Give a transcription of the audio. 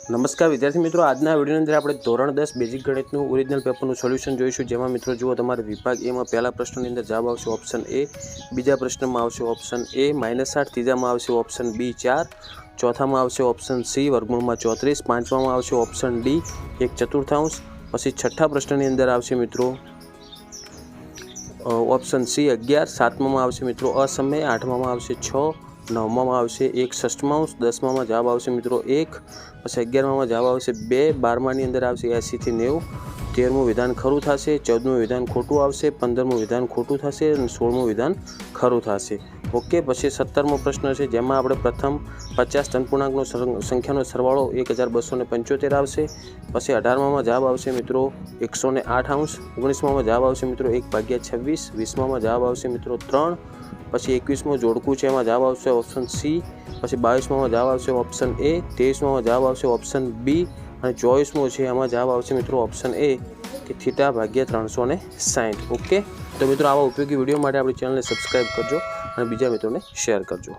નમસ્કાર વિદ્યાર્થી મિત્રો, આજના વિડીયોની અંદર આપણે ધોરણ 10 બેઝિક ગણિતનું ઓરિજિનલ પેપરનું સોલ્યુશન જોઈશું, જેમાં મિત્રો જુઓ તમારે વિભાગ એમાં પહેલા પ્રશ્નની અંદર જવાબ આવશે ઓપ્શન એ, બીજા પ્રશ્નમાં આવશે ઓપ્શન એ -8, ત્રીજામાં આવશે ઓપ્શન બી 4, ચોથામાં આવશે ઓપ્શન સી વર્ગમૂળમાં 34, પાંચમામાં આવશે ઓપ્શન ડી 1/4, પછી છઠ્ઠા પ્રશ્નની અંદર આવશે મિત્રો ઓપ્શન સી 11, સાતમામાં આવશે મિત્રો અસમય, આઠમામાં આવશે 6, નવમામાં આવશે 1/6, દસમામાં જવાબ આવશે મિત્રો 1, પછી 11મામાં જવાબ આવશે 2, 12માની અંદર આવશે 80 થી 90, 13મું વિધાન ખરું થશે, 14મું વિધાન ખોટું આવશે, 15મું વિધાન ખોટું થશે અને 16મું વિધાન ખરું થશે. ઓકે, પછી 17મો પ્રશ્ન છે, જેમાં આપણે પ્રથમ 50 ધનપૂર્ણાંકનો સંખ્યાનો સરવાળો 1275 આવશે. પછી 18મામાં જવાબ આવશે મિત્રો 108, 19મામાં જવાબ આવશે મિત્રો 1/26, 20મામાં જવાબ આવશે મિત્રો 3, પછી 21મો જોડકું છે એમાં જવાબ આવશે ઓપ્શન સી, પછી 22મામાં જવાબ આવશે ઓપ્શન એ, 23મામાં જવાબ આવશે ઓપ્શન બી અને 24મો છે એમાં જવાબ આવશે મિત્રો ઓપ્શન એ કે θ/360. ઓકે, તો મિત્રો આવા ઉપયોગી વિડીયો માટે આપણી ચેનલને સબસ્ક્રાઈબ કરજો અને બીજા મિત્રોને શેર કરજો.